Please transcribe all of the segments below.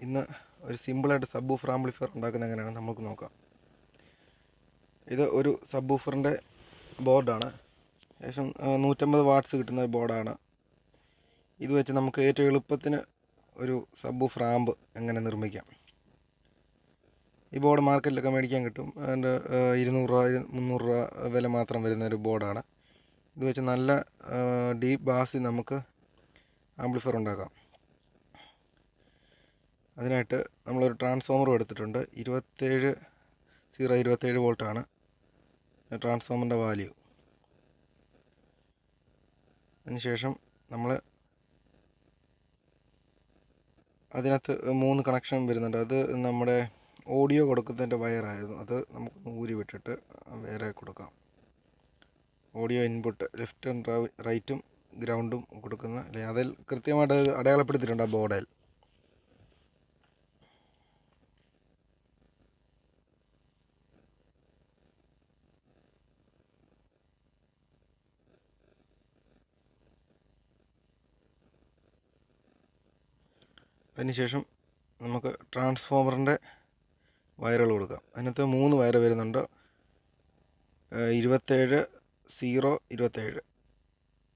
ഇന്ന് ഒരു സിമ്പിളായിട്ട് സബ് വൂഫർ ആംപ്ലിഫയർ ഉണ്ടാക്കുന്നത് എങ്ങനെയാണെന്ന് നമുക്ക് നോക്കാം. ഇത് ഒരു സബ് വൂഫറിൻ്റെ ബോർഡാണ്. ഏകദേശം 150 വാട്ട്സ് കിട്ടുന്ന ഒരു ബോർഡാണ്. ഇത് വെച്ച് നമുക്ക് ഏറ്റവും എളുപ്പത്തിന് ഒരു സബ് വൂഫർ ആമ്പ് എങ്ങനെ നിർമ്മിക്കാം. ഈ ബോർഡ് മാർക്കറ്റിലൊക്കെ മേടിക്കാൻ കിട്ടും. അതിൻ്റെ 200 രൂപ 300 രൂപ വില മാത്രം വരുന്ന ഒരു ബോർഡാണ്. ഇത് വെച്ച് നല്ല ഡീപ്പ് ബാസിൽ നമുക്ക് ആംപ്ലിഫയർ ഉണ്ടാക്കാം. അതിനായിട്ട് നമ്മളൊരു ട്രാൻസ്ഫോമറും എടുത്തിട്ടുണ്ട്. 27 വോൾട്ടാണ് ട്രാൻസ്ഫോമറിൻ്റെ വാല്യൂ. അതിനുശേഷം നമ്മൾ അതിനകത്ത് 3 കണക്ഷൻ വരുന്നുണ്ട്. അത് നമ്മുടെ ഓഡിയോ കൊടുക്കുന്നതിൻ്റെ വയറായിരുന്നു. അത് നമുക്ക് ഊരി വിട്ടിട്ട് വേറെ കൊടുക്കാം. ഓഡിയോ ഇൻപുട്ട് ലെഫ്റ്റ് ആൻഡ് റൈറ്റും ഗ്രൗണ്ടും കൊടുക്കുന്ന അതിൽ കൃത്യമായിട്ട് അടയാളപ്പെടുത്തിയിട്ടുണ്ട് ആ ബോർഡിൽ. അതിനുശേഷം നമുക്ക് ട്രാൻസ്ഫോമറിൻ്റെ വയറുകൾ കൊടുക്കാം. അതിനകത്ത് 3 വയർ വരുന്നുണ്ട്. 27 0 27.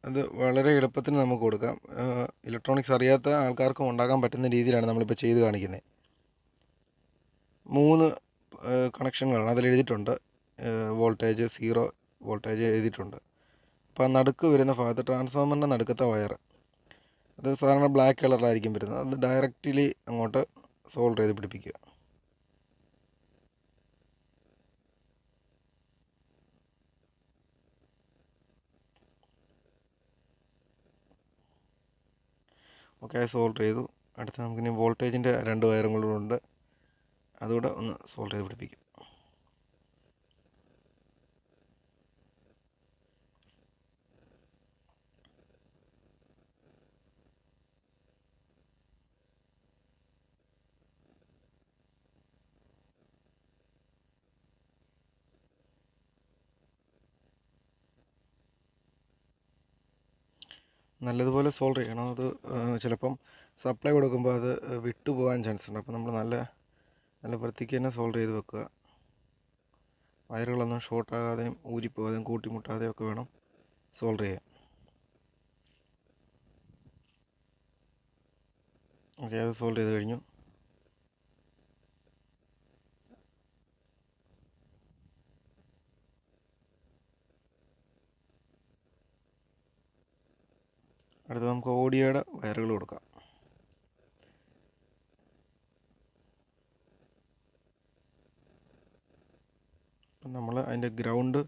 അത് വളരെ എളുപ്പത്തിന് നമുക്ക് കൊടുക്കാം. ഇലക്ട്രോണിക്സ് അറിയാത്ത ആൾക്കാർക്കും ഉണ്ടാക്കാൻ പറ്റുന്ന രീതിയിലാണ് നമ്മളിപ്പോൾ ചെയ്ത് കാണിക്കുന്നത്. 3 കണക്ഷനുകളാണ് അതിൽ എഴുതിയിട്ടുണ്ട്. വോൾട്ടേജ് 0 വോൾട്ടേജ് എഴുതിയിട്ടുണ്ട്. അപ്പോൾ ആ നടുക്ക് വരുന്ന ഭാഗത്ത് ട്രാൻസ്ഫോമറിൻ്റെ നടുക്കത്തെ വയർ, അത് സാധാരണ ബ്ലാക്ക് കളറിലായിരിക്കും വരുന്നത്. അത് ഡയറക്റ്റ്ലി അങ്ങോട്ട് സോൾഡർ ചെയ്ത് പിടിപ്പിക്കുക. ഓക്കെ, സോൾഡർ ചെയ്തു. അടുത്ത് നമുക്കിനി വോൾട്ടേജിൻ്റെ 2 വയറും കൂടെ ഉണ്ട്. അതുകൂടെ ഒന്ന് സോൾഡർ ചെയ്ത് പിടിപ്പിക്കും. നല്ലതുപോലെ സോൾഡർ ചെയ്യണം. അത് ചിലപ്പം സപ്ലൈ കൊടുക്കുമ്പോൾ അത് വിട്ടുപോകാൻ ചാൻസ് ഉണ്ട്. അപ്പോൾ നമ്മൾ നല്ല വൃത്തിക്ക് തന്നെ സോൾഡർ ചെയ്ത് വെക്കുക. വയറുകളൊന്നും ഷോർട്ടാകാതെയും ഊരിപ്പോകാതെയും കൂട്ടിമുട്ടാതെയും ഒക്കെ വേണം സോൾഡർ ചെയ്യാൻ. ഓക്കെ, അത് സോൾഡർ ചെയ്ത് കഴിഞ്ഞു. അടുത്ത് നമുക്ക് ഓഡിയോയുടെ വയറുകൾ കൊടുക്കാം. അപ്പം നമ്മൾ അതിൻ്റെ ഗ്രൗണ്ട്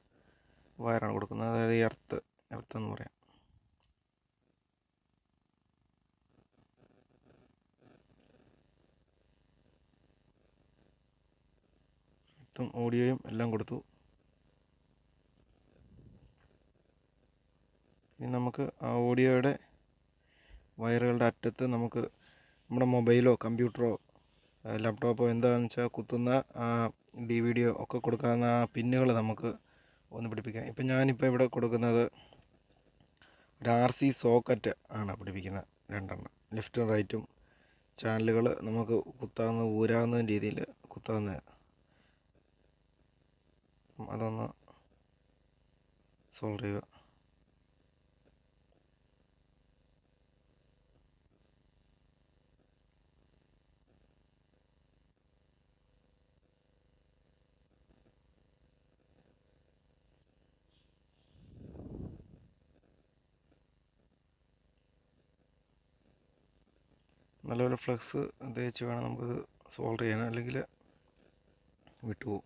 വയറാണ് കൊടുക്കുന്നത്, അതായത് എർത്ത് എന്ന് പറയാം. എർത്തും ഓഡിയോയും എല്ലാം കൊടുത്തു. ഇനി നമുക്ക് ആ ഓഡിയോയുടെ വയറുകളുടെ അറ്റത്ത് നമുക്ക് നമ്മുടെ മൊബൈലോ കമ്പ്യൂട്ടറോ ലാപ്ടോപ്പോ എന്താണെന്ന് വെച്ചാൽ കുത്തുന്ന DVD ഒക്കെ കൊടുക്കാവുന്ന ആ പിന്നുകൾ നമുക്ക് ഒന്ന് പിടിപ്പിക്കാം. ഇപ്പം ഞാനിപ്പോൾ ഇവിടെ കൊടുക്കുന്നത് ഒരു RC സോക്കറ്റ് ആണ് പിടിപ്പിക്കുന്നത്. 2 എണ്ണം ലെഫ്റ്റും റൈറ്റും ചാനലുകൾ നമുക്ക് കുത്താവുന്ന ഊരാവുന്ന രീതിയിൽ കുത്താവുന്ന. അതൊന്ന് സോൾവ് ചെയ്യുക. നല്ലപോലെ ഫ്ലക്സ് തേച്ച് വേണം നമുക്കത് സോൾഡർ ചെയ്യാൻ, അല്ലെങ്കിൽ വിട്ടുപോകും.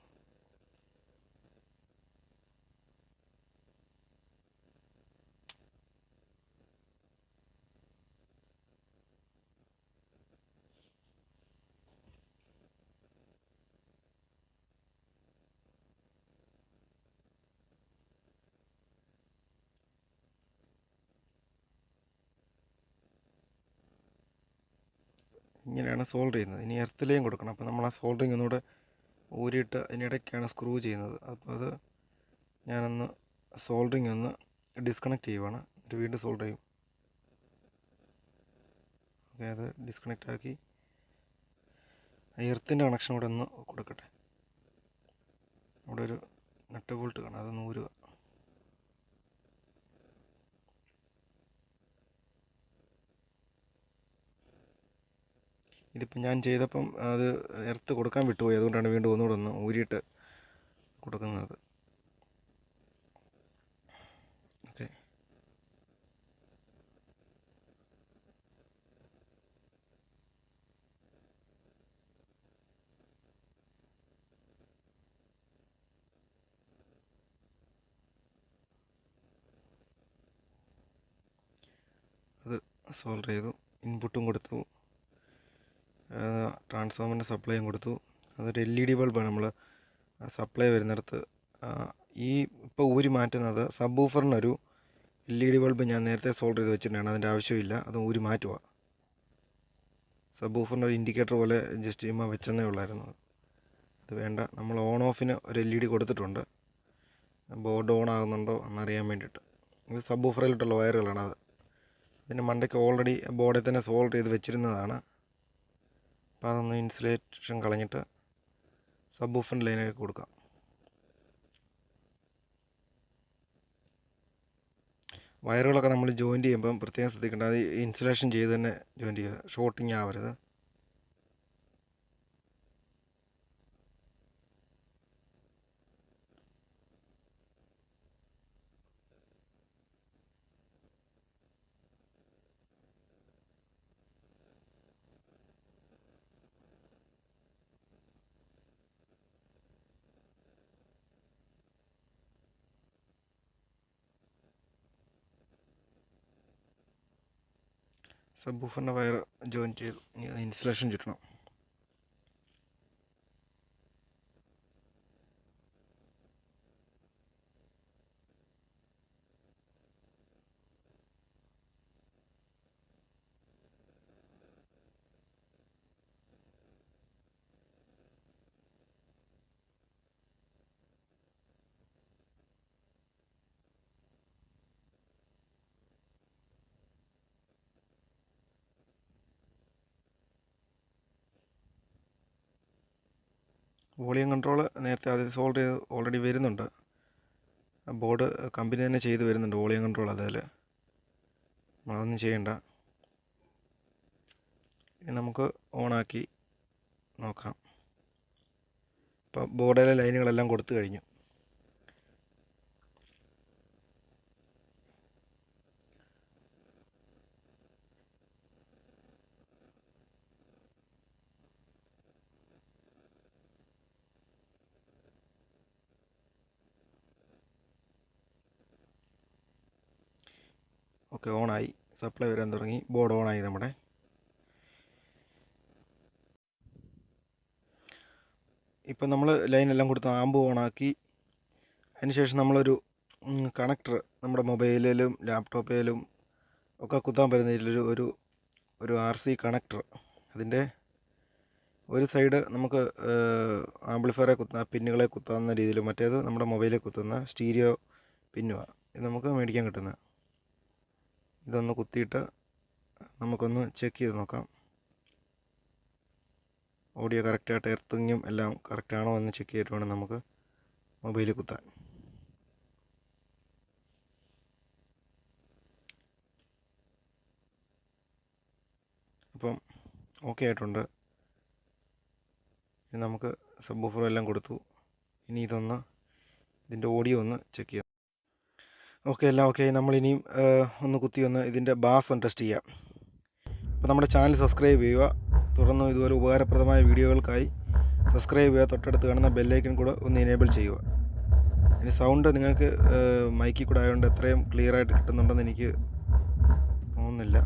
ഇങ്ങനെയാണ് സോൾഡർ ചെയ്യുന്നത്. ഇനി എർത്തിലേയും കൊടുക്കണം. അപ്പോൾ നമ്മൾ ആ സോൾഡറിങ് ഒന്നുകൂടെ ഊരിയിട്ട് അതിനിടയ്ക്കാണ് സ്ക്രൂ ചെയ്യുന്നത്. അപ്പോൾ അത് ഞാനൊന്ന് സോൾഡറിങ് ഒന്ന് ഡിസ്കണക്ട് ചെയ്യുവാണ്. എന്നിട്ട് വീണ്ടും സോൾഡർ ചെയ്യും. ഓക്കെ, അത് ഡിസ്കണക്റ്റ് ആക്കി എർത്തിൻ്റെ കണക്ഷൻ കൂടെ ഒന്ന് കൊടുക്കട്ടെ. അവിടെ ഒരു നട്ട് ബോൾട്ട് കാണാം, അതൊന്ന് ഊരുക. ഇതിപ്പം ഞാൻ ചെയ്തപ്പം അത് എർത്ത് കൊടുക്കാൻ വിട്ടുപോയി, അതുകൊണ്ടാണ് വീണ്ടും ഒന്നുകൂടെ ഒന്ന് ഊരിയിട്ട് കൊടുക്കുന്നത്. ഓക്കെ, അത് സോൾവ് ചെയ്തു. ഇൻപുട്ടും കൊടുത്തു, ട്രാൻസ്ഫോമറിൻ്റെ സപ്ലൈയും കൊടുത്തു. അതൊരു LED ബൾബാണ് നമ്മൾ സപ്ലൈ വരുന്നിടത്ത്. ഈ ഇപ്പോൾ ഊരി മാറ്റുന്നത് സബ് ഊഫറിനൊരു LED ബൾബ് ഞാൻ നേരത്തെ സോൾവ് ചെയ്ത് വെച്ചിട്ടുണ്ടാണ്, അതിൻ്റെ ആവശ്യമില്ല, അത് ഊരി മാറ്റുക. സബ് ഊഫറിൻ്റെ ഒരു ഇൻഡിക്കേറ്റർ പോലെ ജസ്റ്റ് ചെയ്യുമ്പോൾ വെച്ചെന്നേ ഉള്ളായിരുന്നു. അത് വേണ്ട, നമ്മൾ ഓൺ ഓഫിന് ഒരു LED കൊടുത്തിട്ടുണ്ട്, ബോർഡ് ഓൺ ആകുന്നുണ്ടോ എന്നറിയാൻ വേണ്ടിയിട്ട്. ഇത് സബ് ഊഫറിലോട്ടുള്ള വയറുകളാണ്. അത് ഇതിൻ്റെ മണ്ടയ്ക്ക് ഓൾറെഡി ബോർഡിൽ തന്നെ സോൾവ് ചെയ്ത് വെച്ചിരുന്നതാണ്. അപ്പോൾ അതൊന്ന് ഇൻസുലേഷൻ കളഞ്ഞിട്ട് സബ് ഊഫറിൻ്റെ ലൈനിലേക്ക് കൊടുക്കാം. വയറുകളൊക്കെ നമ്മൾ ജോയിൻറ്റ് ചെയ്യുമ്പം പ്രത്യേകം ശ്രദ്ധിക്കേണ്ട, അത് ഇൻസുലേഷൻ ചെയ്ത് തന്നെ ജോയിൻറ്റ് ചെയ്യുക, ഷോർട്ടിങ് ആവരുത്. സബ് ഊഫറിൻ്റെ വയർ ജോയിൻ ചെയ്തു, ഇനി അത് ഇൻസുലേഷൻ ചുറ്റണം. വോളിയം കൺട്രോൾ നേരത്തെ അത് സോൾവ് ചെയ്ത് ഓൾറെഡി വരുന്നുണ്ട്, ബോർഡ് കമ്പനി തന്നെ ചെയ്ത് വരുന്നുണ്ട് വോളിയം കൺട്രോൾ. അതിൽ നമ്മളതൊന്നും ചെയ്യണ്ട. ഇനി നമുക്ക് ഓണാക്കി നോക്കാം. ഇപ്പോൾ ബോർഡിലെ ലൈനുകളെല്ലാം കൊടുത്തു കഴിഞ്ഞു. ഓക്കെ, ഓണായി, സപ്ലൈ വരാൻ തുടങ്ങി, ബോർഡ് ഓണായി നമ്മുടെ. ഇപ്പം നമ്മൾ ലൈനെല്ലാം കൊടുത്ത് ആമ്പ് ഓണാക്കി. അതിനുശേഷം നമ്മളൊരു കണക്ടർ നമ്മുടെ മൊബൈലിലും ലാപ്ടോപ്പിലും ഒക്കെ കുത്താൻ പറ്റുന്ന രീതിയിൽ ഒരു RC കണക്ടർ, അതിൻ്റെ ഒരു സൈഡ് നമുക്ക് ആംപ്ലിഫയറെ കുത്തുന്ന പിന്നുകളെ കുത്താവുന്ന രീതിയിൽ, മറ്റേത് നമ്മുടെ മൊബൈലിൽ കുത്തുന്ന സ്റ്റീരിയോ പിന്നുമാണ്. ഇത് നമുക്ക് മേടിക്കാൻ കിട്ടുന്നത്. ഇതൊന്ന് കുത്തിയിട്ട് നമുക്കൊന്ന് ചെക്ക് ചെയ്ത് നോക്കാം, ഓഡിയോ കറക്റ്റായിട്ട് എർത്തിങ്ങും എല്ലാം കറക്റ്റാണോ എന്ന് ചെക്ക് ചെയ്തിട്ട് വേണം നമുക്ക് മൊബൈലിൽ കുത്താൻ. അപ്പം ഓക്കെ ആയിട്ടുണ്ട്. ഇനി നമുക്ക് സബ് വൂഫർ എല്ലാം കൊടുത്തു. ഇനി ഇതിൻ്റെ ഓഡിയോ ഒന്ന് ചെക്ക് ചെയ്യാം. ഓക്കെ, എല്ലാം ഓക്കെ. നമ്മളിനിയും ഒന്ന് കുത്തി ഇതിൻ്റെ ബാസ് ഒന്ന് ടെസ്റ്റ് ചെയ്യാം. അപ്പോൾ നമ്മുടെ ചാനൽ സബ്സ്ക്രൈബ് ചെയ്യുക, തുടർന്ന് ഇതുപോലെ ഉപകാരപ്രദമായ വീഡിയോകൾക്കായി സബ്സ്ക്രൈബ് ചെയ്യുക, തൊട്ടടുത്ത് കാണുന്ന ബെല്ലൈക്കൺ കൂടെ ഒന്ന് എനേബിൾ ചെയ്യുക. ഇനി സൗണ്ട് നിങ്ങൾക്ക് മൈക്കിൽ കൂടെ ആയതുകൊണ്ട് എത്രയും ക്ലിയറായിട്ട് കിട്ടുന്നുണ്ടെന്ന് എനിക്ക് തോന്നുന്നില്ല.